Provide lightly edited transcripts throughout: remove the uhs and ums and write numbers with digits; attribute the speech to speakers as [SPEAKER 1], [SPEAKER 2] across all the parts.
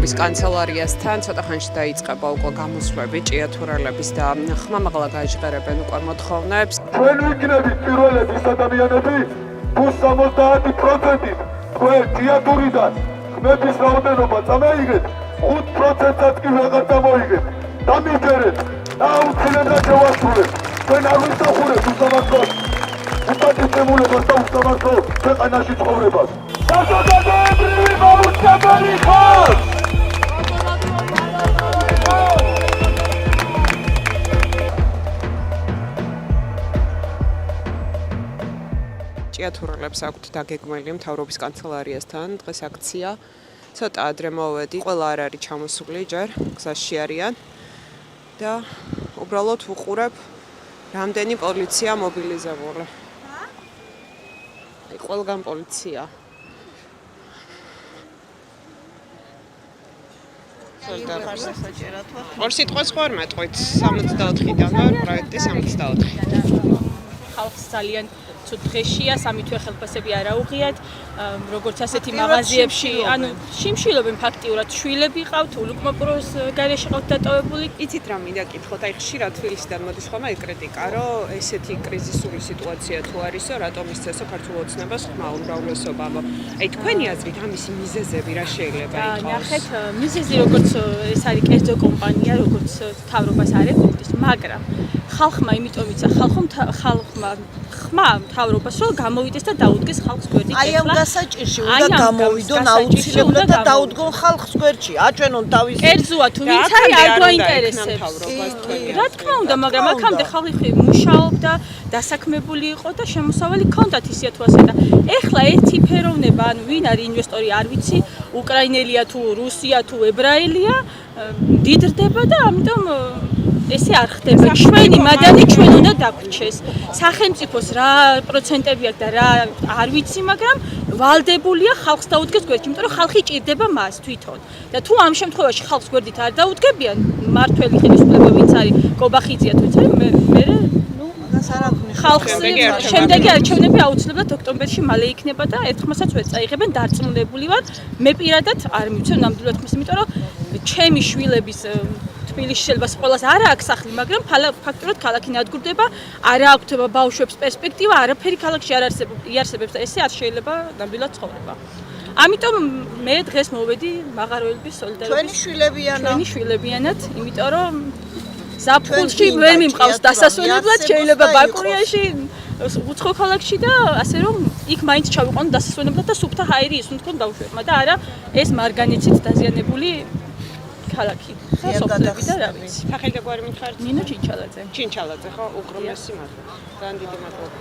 [SPEAKER 1] მთავრობის კანცელარიასთან ცოტა ხანში დაიწყება უკვე გამოსვლები ჭიათურელების და ხმამაღლა გააჟღერებენ უკვე მოთხოვნებს.
[SPEAKER 2] ჩვენ ვიქნებით პირველების ადამიანები, თუ 70%-ით თქვენ ჭიათურიდან ხმების რაოდენობა წამეიღეთ, 5%-ად კი ვეღარ წამოიღეთ. დამიჯერეთ და აუცილებლად შევასრულეთ. თქვენ არ ვისახურებთ უსამართლოს, უპატივცემულებას და უსამართლო ქვეყანაში ცხოვრებას. საზოგადოებრივი მაუწყებელი ხალხ!
[SPEAKER 1] ჭიათურელებს აქვთ დაგეგმილი მთავრობის კანცელარიასთან დღეს აქცია. ცოტა ადრე მოვედი, ყველა არ არის ჩამოსული ჯერ, გზაში არიან და უბრალოდ ვუყურებ რამდენი პოლიცია მობილიზებული. ყველგან პოლიცია. ორ სიტყვას ხوار მეტყვით 64-დან ვარ, პროექტი 64.
[SPEAKER 3] ხალხს ძალიან ცუდ დღეშია, სამი თვე ხელფასები არ აუღიათ, როგორც ასეთი მაღაზიებში, ანუ შიმშილობენ ფაქტიურად, შვილები ყავთ, ულუკმოპროს გარეშე ყავთ დატოვებული.
[SPEAKER 1] იცით რა მინდა კითხოთ, აი ხშირად თბილისიდან მოდის ხოლმე კრიტიკა, რომ ესეთი კრიზისული სიტუაცია თუ არისო, რატომ ისცესო ქართულ ოცნებას ხმა უმრავლესობამ. აი თქვენი აზრით ამისი მიზეზები რა შეიძლება იყოს?
[SPEAKER 3] ნახეთ, მიზეზი როგორც ეს არის კერძო კომპანია, როგორც მთავრობას არ ეკუთვნის, მაგრამ ხალხმა იმიტომ იცა ხალხმა ხმა მთავრობას რომ გამოვიდეს და დაუდგეს ხალხს გვერდით.
[SPEAKER 4] აი ამ დასაჭირში უნდა გამოვიდონ აუცილებლად და დაუდგონ ხალხს გვერდში. აჩვენონ თავის
[SPEAKER 3] კერძოა თუ ვინც არის არ გვაინტერესებს. რა თქმა უნდა, მაგრამ აქამდე ხალხი მუშაობდა, დასაქმებული იყო და შემოსავალი ჰქონდათ ისე თუ ასე და ეხლა ერთი ფეროვნება, ანუ ვინ არის ინვესტორი არ ვიცი, უკრაინელია თუ რუსია თუ ებრაელია, დიდრდება და ამიტომ ესე არ ხდება. ჩვენი მადანი ჩვენ უნდა დაგვრჩეს. სახელმწიფოს რა პროცენტები აქვს და რა არ ვიცი, მაგრამ ვალდებულია ხალხს დაუდგეს გვერდით, იმიტომ რომ ხალხი ჭირდება მას თვითონ. და თუ ამ შემთხვევაში ხალხს გვერდით არ დაუდგებიან, მართველი ხელისუფლება ვინც არის, კობახიძეა თუ ვინც არის, მე ნუ ხალხს შემდეგი არჩევნები აუცილებლად ოქტომბერში მალე იქნება და ერთხმასაც ვერ წაიღებენ, დარწმუნებული ვარ. მე პირადად არ მივცემ ნამდვილად ხმას, იმიტომ რომ ჩემი შვილების თბილისში შეიძლება სკოლას არ აქვს სახლი, მაგრამ ფაქტურად ქალაქი ნადგურდება, არ აქვს ბავშვებს პერსპექტივა, არაფერი ქალაქში არ იარსებებს და ესე არ შეიძლება ნამდვილად ცხოვრება. ამიტომ მე დღეს მოვედი მაღაროელების სოლიდარობის. ჩვენი შვილებიანად, იმიტომ რომ ზაფხულში ვერ მიმყავს დასასვენებლად, შეიძლება ბაკურიაში, უცხო ქალაქში და ასე რომ იქ მაინც ჩავიყვანო დასასვენებლად და სუფთა ჰაერი ისუნთქონ ბავშვებმა და არა ეს მარგანეცით დაზიანებული ქალაქი. სოფლები და რა ვიცი.
[SPEAKER 1] სახელი და გვარი მითხარით?
[SPEAKER 3] ნინო ჩინჩალაძე.
[SPEAKER 1] ჩინჩალაძე ხო? უღრმესი მადლობა. ძალიან დიდი მადლობა.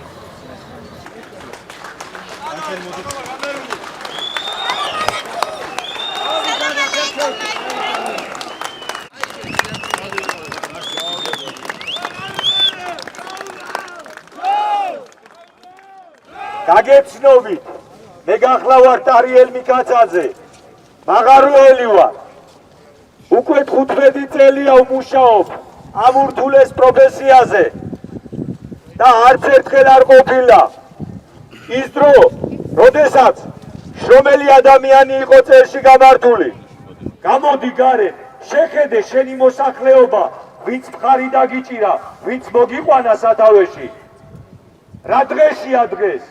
[SPEAKER 2] გაგეცნობით, მე გახლავართ არიელ მიკაცაძე, მაღაროელი ვარ. უკვე 15 წელია ვმუშაობ ამ ურთულეს პროფესიაზე და არც ერთხელ არ ყოფილა ის დრო, როდესაც შრომელი ადამიანი იყო წელში გამართული. გამოდი გარეთ, შეხედე შენი მოსახლეობა, ვინც მხარი დაგიჭირა, ვინც მოგიყვანა სათავეში. რა დღეშია დღეს?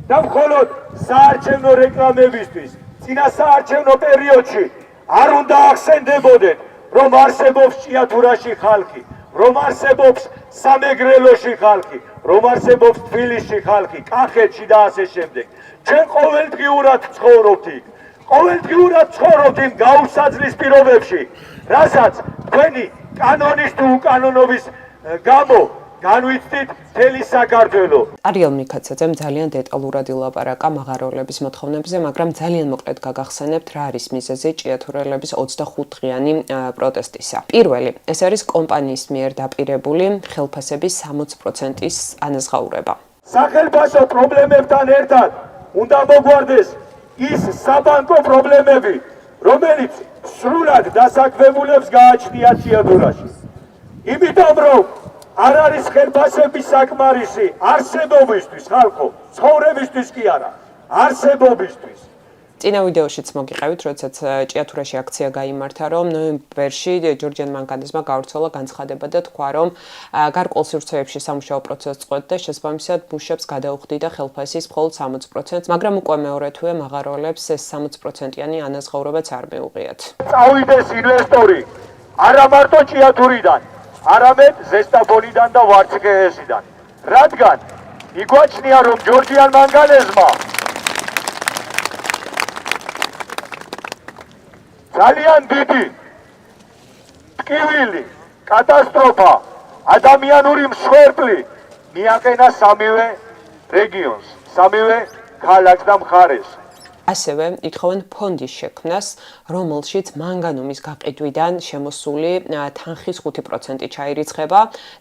[SPEAKER 2] და მხოლოდ საარჩევნო რეკლამებისთვის, წინა საარჩევნო პერიოდში არ უნდა ახსენდებოდეთ, რომ არსებობს ჭიათურაში ხალხი, რომ არსებობს სამეგრელოში ხალხი, რომ არსებობს თბილისში ხალხი, კახეთში და ასე შემდეგ. ჩვენ ყოველდღიურად ცხოვრობთ იქ. ყოველდღიურად ცხოვრობთ იმ გაუსაძლის პირობებში, რასაც თქვენი კანონის თუ უკანონობის გამო განვიცდით მთელი საქართველო.
[SPEAKER 1] არიელ მიკაცაძემ ძალიან დეტალურად ილაპარაკა მაღაროელების მოთხოვნებზე, მაგრამ ძალიან მოკლედ გაგახსენებთ რა არის მიზეზი ჭიათურელების 25-დღიანი პროტესტისა. პირველი, ეს არის კომპანიის მიერ დაპირებული ხელფასების 60%-ის ანაზღაურება.
[SPEAKER 2] სახელმწიფო პრობლემებთან ერთად უნდა მოგვარდეს ის საბანკო პრობლემები, რომელიც სრულად დასაქმებულებს გააჩნიათ ჭიათურაში. იმიტომ რომ არ არის ხელფასების საკმარისი არსებობისთვის, ხალხო, ცხოვრებისთვის კი არა, არსებობისთვის.
[SPEAKER 1] წინა ვიდეოშიც მოგიყევით, როდესაც ჭიათურაში აქცია გაიმართა, რომ ნოემბერში ჯორჯიან მანგანეზმა გავრცელა განცხადება და თქვა, რომ გარკვეულ სივრცეებში სამუშაო პროცესს წყვეტდა, შესაბამისად მუშებს გადაუხდიდა ხელფასის მხოლოდ 60%, მაგრამ უკვე მეორე თვე მაღაროელებს ეს 60%-იანი ანაზღაურებაც არ მიუღიათ.
[SPEAKER 2] წავიდეს ინვესტორი არა მარტო ჭიათურიდან, არამედ ზესტაფონიდან და ვარცხეესიდან. რადგან იგვაჩნია, რომ ჯორჯიან მანგანეზმა ძალიან დიდი ტკივილი, კატასტროფა, ადამიანური მსხვერპლი მიაყენა სამივე რეგიონს, სამივე ქალაქს და მხარეს.
[SPEAKER 1] ასევე ითხოვენ ფონდის შექმნას, რომელშიც მანგანუმის გაყიდვიდან შემოსული თანხის 5% ჩაირიცხება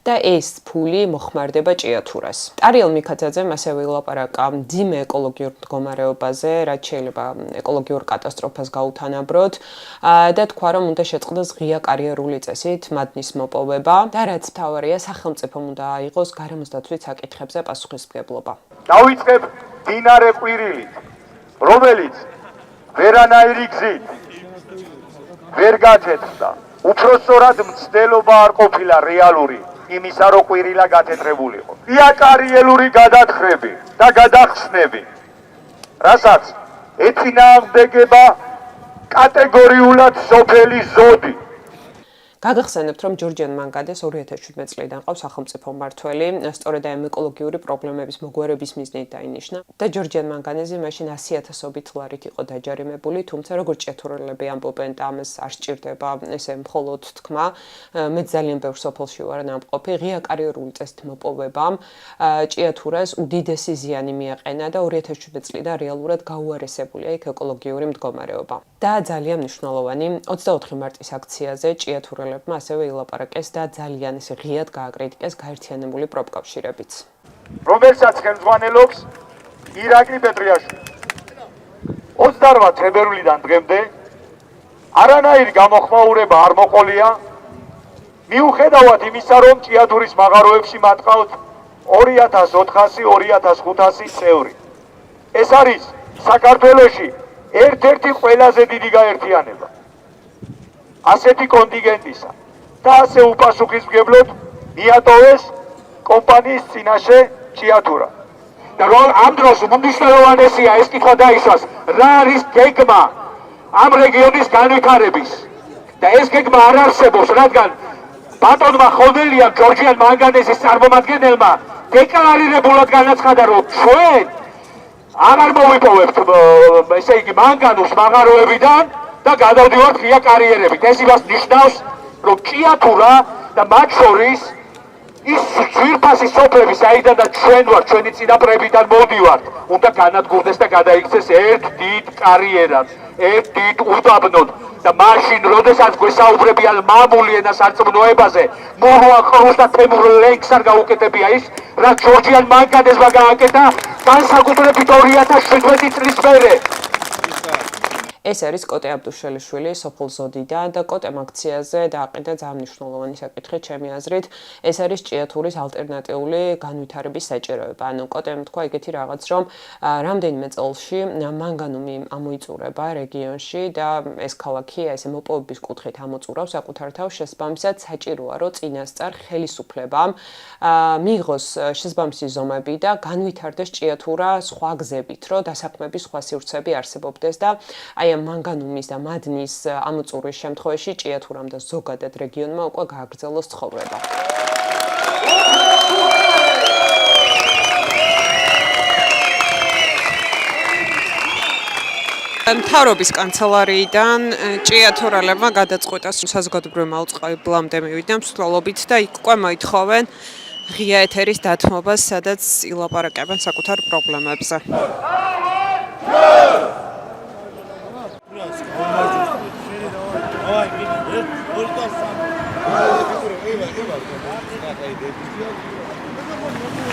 [SPEAKER 1] და ეს ფული მოხმარდება ჭიათურას. ტარიელ მიქაძაძემ ასევე ილაპარაკა მძიმე ეკოლოგიურ მდგომარეობაზე, რაც შეიძლება ეკოლოგიურ კატასტროფას გაუთანაბროთ და თქვა, რომ უნდა შეწყდეს ღია კარიერული წესით მადნის მოპოვება და რაც მთავარია, სახელმწიფომ უნდა აიღოს გარემოს დაცვის საკითხებზე პასუხისმგებლობა.
[SPEAKER 2] დავიწყებ მდინარე ყვირილით, რომელიც ვერანაირი გზით ვერ გათეთრდა. უფრო სწორად მცდელობა არ ყოფილა რეალური იმისა, რომ ყვირილა გათეთრებულიყო. იაკარიელური გადათხრები და გადახსნები, რასაც ეწინააღმდეგება კატეგორიულად სოფელი ზოდი.
[SPEAKER 1] გაგახსენებთ, რომ ჯორჯიან მანგანეზს 2017 წლიდან ყავს სახელმწიფო მმართველი, სწორედ ამ ეკოლოგიური პრობლემების მოგვარების მიზნით დაინიშნა და ჯორჯიან მანგანეზი მაშინ 100,000-ობით ლარით იყო დაჯარიმებული, თუმცა როგორც ჭიათურელები ამბობენ და ამას არ სჭირდება ესე მხოლოდ თქმა, მე ძალიან ბევრ სოფელში ვარ ნამყოფი, ღია კარიერული წესით მოპოვებამ ჭიათურას უდიდესი ზიანი მიაყენა და 2017 წლიდან რეალურად გაუარესებულია იქ ეკოლოგიური მდგომარეობა. და ძალიან მნიშვნელოვანი 24 მარტის აქციაზე ჭიათურელებმა ასევე ილაპარაკეს და ძალიან ისე ღიად გააკრიტიკეს გაერთიანებული პროფკავშირებიც.
[SPEAKER 2] რომელსაც ხელმძღვანელობს ირაკლი პეტრიაშვილი. 28 თებერვლიდან დღემდე არანაირი გამოხმაურება არ მოყოლია, მიუხედავად იმისა, რომ ჭიათურის მაღაროებში მატყავთ 2400-2500 წევრი. ეს არის საქართველოში ერთ-ერთი ყველაზე დიდი გაერთიანება ასეთი კონტინგენტისა და ასე უპასუხისმგებლოდ მიატოვეს კომპანიის წინაშე ჭიათურა. და რომ ამ დროს უმნიშვნელოვანესია ეს კითხვა დაისვას, რა არის გეგმა ამ რეგიონის განვითარების და ეს გეგმა არ არსებობს, რადგან ბატონმა ხონელიამ ჯორჯიან მანგანეზის წარმომადგენელმა დეკლარირებულად განაცხადა, რომ ჩვენ აღარ მოვიპოვებთ ესე იგი მანგანუს მაღაროებიდან და გადავდივართ ღია კარიერებით. ეს იმას ნიშნავს, რომ ჭიათურა და მათ შორის ის ძვირფასი სოფლები, საიდანაც ჩვენ ვართ, ჩვენი წინაპრებიდან მოდივართ, უნდა განადგურდეს და გადაიქცეს ერთ დიდ კარიერად, ერთ დიდ უდაბნოდ და მაშინ, როდესაც გვესაუბრებიან მამული ენასარწმუნოებაზე, მურვან ყრუს და თემურ ლენგს არ გაუკეთებია ის, რაც ჯორჯიან მანგანეზმა გააკეთა განსაკუთრებით 2017 წლის მერე.
[SPEAKER 1] ეს არის კოტე აბდუშელიშვილი სოფელ ზოდიდან და კოტემ აქციაზე დააყენა ძალიან მნიშვნელოვანი საკითხი ჩემი აზრით. ეს არის ჭიათურის ალტერნატიული განვითარების საჭიროება. ანუ კოტემ თქვა ეგეთი რაღაც, რომ რამდენიმე წელში მანგანუმი ამოიწურება რეგიონში და ეს ქალაქი ესე მოპოვების კუთხით ამოწურავს საკუთარ თავს, შესაბამისად საჭიროა, რომ წინასწარ ხელისუფლებამ მიიღოს შესაბამისი ზომები და განვითარდეს ჭიათურა სხვა გზებით, რომ დასაქმების სხვა სივრცეები არსებობდეს და აი ამ მანგანუმის და მადნის ამოწურვის შემთხვევაში ჭიათურამ და ზოგადად რეგიონმა უკვე გააგრძელოს ცხოვრება. მთავრობის კანცელარიიდან ჭიათურელებმა გადაწყვიტა საზოგადოებრივი მაუწყებლამდე მივიდნენ მსვლელობით და იქ უკვე მოითხოვენ ღია ეთერის დათმობას, სადაც ილაპარაკებენ საკუთარ პრობლემებზე.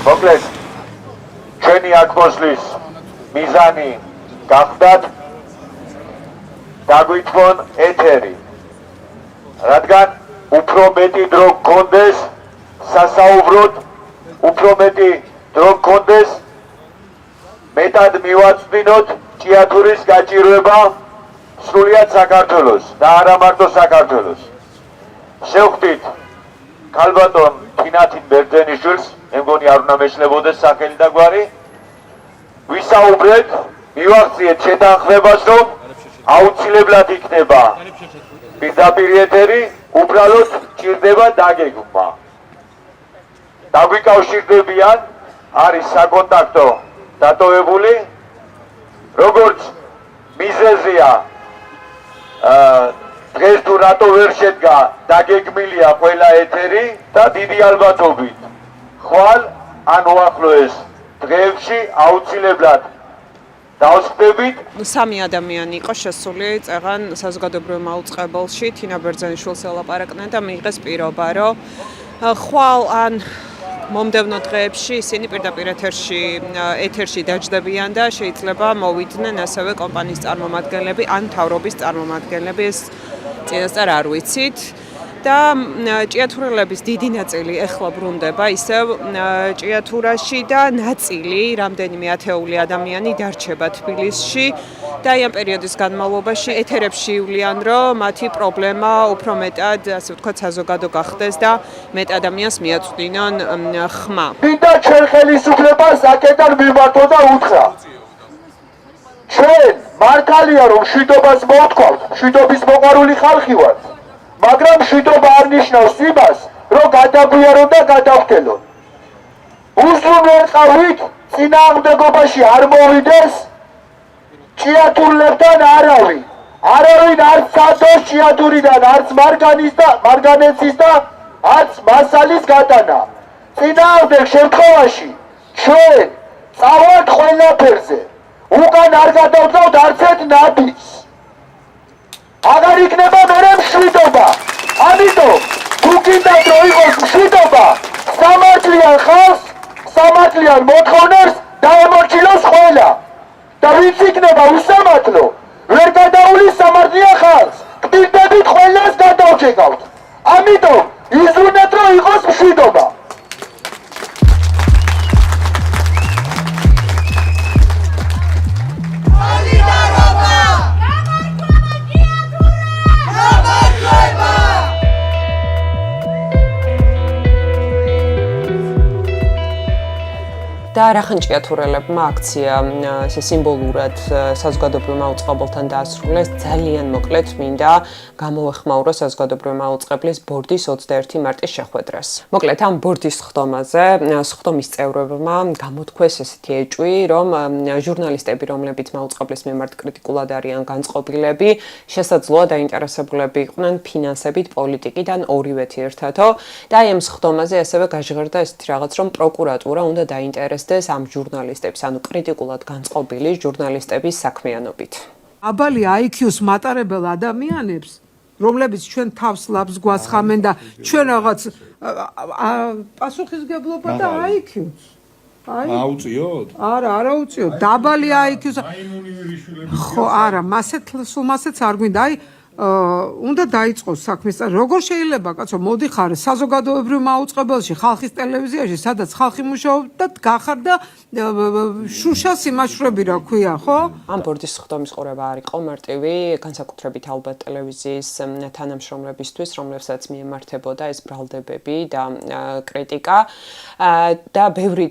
[SPEAKER 2] მოკლედ, ჩვენი აკმოსვლის მიზანი გახდათ დაგვითმონ ეთერი, რადგან უფრო მეტი დრო გქონდეს სასაუბროდ, უფრო მეტი დრო გქონდეს მეტად მივაწვდინოთ ჭიათურის გაჭირვება სრულიად საქართველოს და არა მარტო საქართველოს. შევხვდით ქალბატონ თინათინ ბერძენიშვილს, მე მგონი არ უნდა მეშლებოდეს სახელი და გვარი. ვისაუბრეთ, მივახციეთ შეთანხმებას, რომ აუცილებლად იქნება პირდაპირ ეთერი, უბრალოდ ჭირდება დაგეგმვა. დაგვიკავშირდებიან, არის საკონტაქტო დატოვებული, როგორც მიზეზია დღეს თუ რატო ვერ შედგა დაგეგმილია ყველა ეთერი და დიდი ალბათობით ხვალ ან უახლოეს დღეებში აუცილებლად დავსხდებით.
[SPEAKER 1] სამი ადამიანი იყო შესული წეღან საზოგადოებრივ მაუწყებელში, თინა ბერძენიშვილს ელაპარაკდნენ და მიიღეს პირობა, რომ ხვალ ან მომდევნო დღეებში ისინი პირდაპირ ეთერში დაჯდებიან და შეიძლება მოვიდნენ ასევე კომპანიის წარმომადგენლები ან მთავრობის წარმომადგენლები, ეს წინასწარ არ ვიცით. და ჭიათურელების დიდი ნაწილი ეხლა ბრუნდება ისევ ჭიათურაში და ნაწილი, რამდენიმე ათეული ადამიანი დარჩება თბილისში და აი ამ პერიოდის განმავლობაში ეთერებში ივლიან, რომ მათი პრობლემა უფრო მეტად, ასე ვთქვათ, საზოგადო გახდეს და მეტ ადამიანს მიაწვდინონ ხმა.
[SPEAKER 2] მინდა ჩვენ ხელისუფლებას აქედან მიმართო და უთხრა. ჩვენ მართალია რომ მშვიდობას მოვთქვათ, მშვიდობის მოყვარული ხალხი ვართ. მაგრამ მშვიდობა არ ნიშნავს იმას, რომ გადაგვიარონ და გადავხტელონ. უზრუნველყავით წინააღმდეგობაში არ მოვიდეს ჭიათურლებთან არავინ. არავინ არც სადოს ჭიათურიდან, არც მარგანეცის და არც მასალის გატანა. წინააღმდეგ შემთხვევაში ჩვენ წავართ ყველაფერზე. უკან არ გადავწევთ არც ერთ ნაბიჯს. აღარ იქნება მერე მშვიდობა. ამიტომ თუ გინდათ რომ იყოს მშვიდობა, სამართლიან ხალხს, სამართლიან მოთხოვნებს დაემორჩილოს ყველა. და ვინც იქნება უსამართლო, ვერ გადაულის სამართლიან ხალხს. გტირდებით ყველას გადავჭეკავთ. ამიტომ იზრუნეთ რომ იყოს მშვიდობა.
[SPEAKER 1] და რახან ჭიათურელებმა აქცია ესე სიმბოლურად საზოგადოებრივ მაუწყებელთან დაასრულეს. ძალიან მოკლედ მინდა გამოვეხმაურო საზოგადოებრივ მაუწყებლის ბორდის 21 მარტის შეხვედრას. მოკლედ ამ ბორდის სხდომაზე სხდომის წევრებმა გამოთქვეს ესეთი ეჭვი, რომ ჟურნალისტები, რომლებიც მაუწყებლის მიმართ კრიტიკულად არიან განწყობილები, შესაძლოა დაინტერესებულები იყვნენ ფინანსებით, პოლიტიკიდან, ორივეთი ერთადო. და აი ამ სხდომაზე ასევე გაჟღერდა ესეთი რაღაც, რომ პროკურატურა უნდა დაინტერესდეს ამ ჟურნალისტებს, ანუ კრიტიკულად განწყობილი ჟურნალისტების საქმიანობით.
[SPEAKER 5] აბალი IQ-ს მატარებელ ადამიანებს, რომლებიც ჩვენ თავს ლაბს გვასხამენ და ჩვენ რაღაც პასუხისგებლობა და IQ-ს.
[SPEAKER 6] აუწიოთ?
[SPEAKER 5] არა უწიოთ. დაბალი IQ-ს. ხო, არა, მასეც არ გვინდა. აი უნდა დაიწყოს საქმის. როგორ შეიძლება, კაცო, მოდიხარ საზოგადოებრივ მაუწყებელში, ხალხის ტელევიზიაში, სადაც ხალხი მუშაობს და გახარ და შუშას იმაშვრები, რა ქვია, ხო?
[SPEAKER 1] ამ ბორდის სხდომის ყურება არ იყო მარტივი, განსაკუთრებით ალბათ ტელევიზიის თანამშრომლებისთვის, რომლებსაც მიემართებოდა ეს ბრალდებები და კრიტიკა. და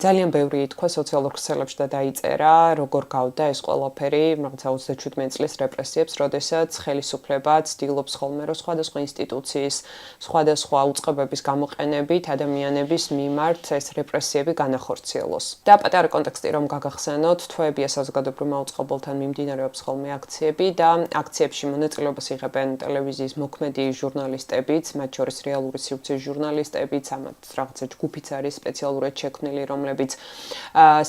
[SPEAKER 1] ძალიან ბევრი ითქვა სოციალურ ქსელებში და დაიწერა, როგორ გავდა ეს ყველაფერი, რაღაცა 27 წლის რეპრესიებს, როდესაც ხელისუფლება ცდილობს ხოლმე რომ სხვადასხვა ინსტიტუციის, სხვადასხვა უწყებების გამოყენებით ადამიანების მიმართ ეს რეპრესიები განახორციელოს. და პატარა კონტექსტი რომ გაგახსენოთ, თვეებია საზოგადოებრივ მაუწყებელთან მიმდინარეობს ხოლმე აქციები და აქციებში მონაწილეობას იღებენ ტელევიზიის მოქმედი ჟურნალისტებიც, მათ შორის რეალური სივრცის ჟურნალისტებიც, ამათ რაღაცა ჯგუფიც არის სპეციალურად შექმნილი, რომლებიც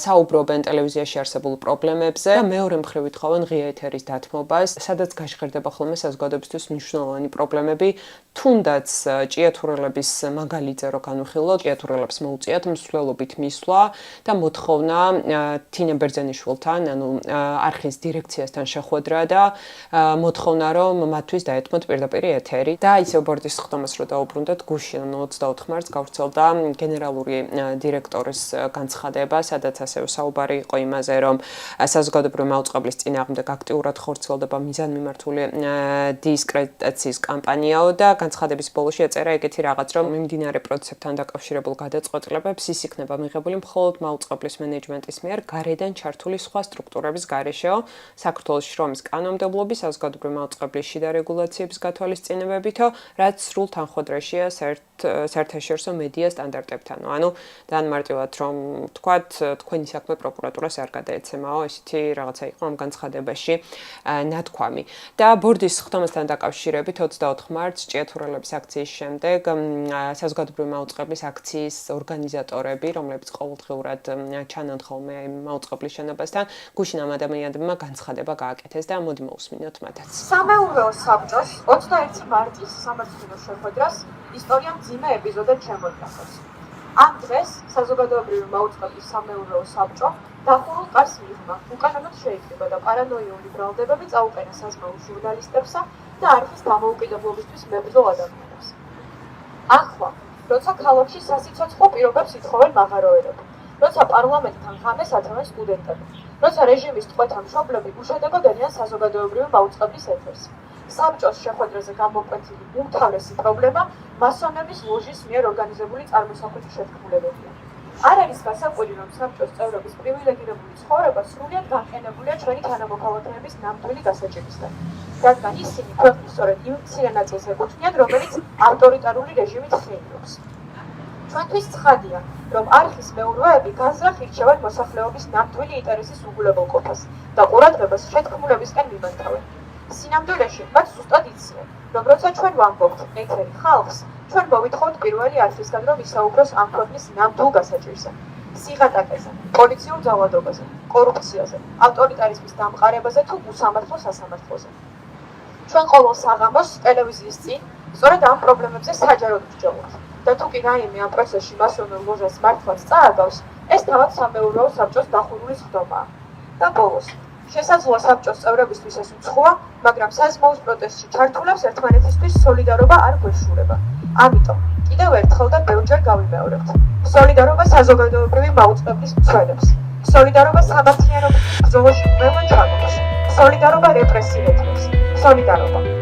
[SPEAKER 1] საუბრობენ ტელევიზიაში არსებულ პრობლემებზე და მეორე მხრივ ითხოვენ ღია ეთერის დათმობას, სადაც გაჟღერდება ხოლმე საზოგადოებისთვის მნიშვნელოვანი პრობლემები, თუნდაც ჭიათურელების მაგალითზე რო განვიხილოთ, ჭიათურელებს მოუწიათ მსვლელობით მისვლა და მოთხოვნა თინა ბერძენიშვილთან, ანუ არხის დირექციასთან შეხვედრა და მოთხოვნა რომ მათთვის დაეთმოთ პირდაპირ ეთერი და ისევ ბორდის ხდომას რო დაუბრუნდათ გუშინ 24 მარტს გავრცელდა გენერალური დირექტორის განცხადება, სადაც ასევე საუბარი იყო იმაზე, რომ საზოგადოებრივი მაუწყებლის წინააღმდეგ აქტიურად ხორციელდება მიზანმიმართული დისკრედიტაციის კამპანიაო და განცხადების ბოლოში ეწერა ეგეთი რაღაც, რომ მიმდინარე პროცესებთან დაკავშირებულ გადაწყვეტილებებს ის იქნება მიღებული მხოლოდ მაუწყებლის მენეჯმენტის მიერ გარედან ჩართული სხვა სტრუქტურების გარეშეო, საქართველოს შრომის კანონმდებლობის, საზოგადოებრივი მაუწყებლის შიდა რეგულაციების გათვალისწინებებითო, რაც სრულ თანხმდროშია საერთაშორისო მედია სტანდარტებთან. ანუ განმარტივად რომ თქვათ, თქვენი საქმე პროკურატურას არ გადაეცემაო, ესეთი რაღაცა იყო ამ განცხადებაში ნათქვამი. და ბორდის ხდომასთან დაკავშირებით 24 მარტს ჭიათურელების აქციის შემდეგ საზოგადოებრივი მაუწყებლის აქციის ორგანიზატორები, რომლებიც ყოველდღიურად ჩანან ხოლმე მაუწყებლის შენობასთან, გუშინ ამ ადამიანებმა განცხადება გააკეთეს და მოდი მოვუსმინოთ მათაც.
[SPEAKER 7] სამეურვეო საბჭოს 21 მარტის სამართლიანო შეხვედრას ისტორია მძიმე ეპიზოდად შემოიტანოს. ამ დღეს საზოგადოებრივი მაუწყებლის სამეურვეო საბჭო დახურულ კარს მიიღმა, უკანონოდ შეიკრიბა და პარანოიული ბრალდებები წაუყენა საზღვაო ჟურნალისტებსა და არხის დამოუკიდებლობისთვის მებრძოლ ადამიანებს. ახლა, როცა ქალაქში სასიცოცხლო პირობებს ითხოვენ მაღაროებები, როცა პარლამენტთან ღამეს ათევენ სტუდენტები, როცა რეჟიმის ტყვეთა მშობლები უშედეგოდ ენიან საზოგადოებრივი მაუწყებლის ეთერს. საბჭოს შეხვედრაზე გამოკვეთილი უმთავრესი პრობლემა მასონების ლოჟის მიერ ორგანიზებული წარმოსახვით შეთქმულებებია. არ არის გასაკვირი, რომ საბჭოს წევრების პრივილეგირებული ცხოვრება სრულიად განყენებულია ჩვენი თანამოქალაქეების ნამდვილი გასაჭირისთან, რადგან ისინი ქვეყნის სწორედ იმ მცირე ნაწილს ეკუთვნიან, რომელიც ავტორიტარული რეჟიმით ხეილობს. ჩვენთვის ცხადია, რომ არხის მეურვეები განზრახ ირჩევენ მოსახლეობის ნამდვილი ინტერესის უგულებელყოფას და ყურადღებას შეთქმულებისკენ მიმართავენ. სინამდვილეში მათ ზუსტად იციან, რომ როცა ჩვენ ვამბობთ ეთერი ხალხს, ჩვენ მოვითხოვთ პირველი არხისგან, რომ ისაუბროს ამ ქვეყნის ნამდვილ გასაჭირზე, სიღატაკეზე, პოლიციურ ძალადობაზე, კორუფციაზე, ავტორიტარიზმის დამყარებაზე თუ უსამართლო სასამართლოზე. ჩვენ ყოველ საღამოს ტელევიზიის წინ სწორედ ამ პრობლემებზე საჯაროდ ვსჯელობთ და თუ კი რაიმე ამ პროცესში მასონურ ლოჟას მართლაც წააგავს, ეს თავად სამეურვეო საბჭოს დახურული სხდომაა. და ბოლოს, შესაძლოა საბჭოს წევრებისთვის ეს უცხოა, მაგრამ საზმაოს პროტესტში ჩართულებს ერთმანეთისთვის სოლიდარობა არ გვეშურება. ამიტომ, კიდევ ერთხელ და ბევრჯერ გავიმეორებთ. სოლიდარობა საზოგადოებრივი მაუწყებლის მცველებს. სოლიდარობა სამართლიანობის ბრძოლაში ყველა ჩაგდოს. სოლიდარობა რეპრესირებებს. სოლიდარობა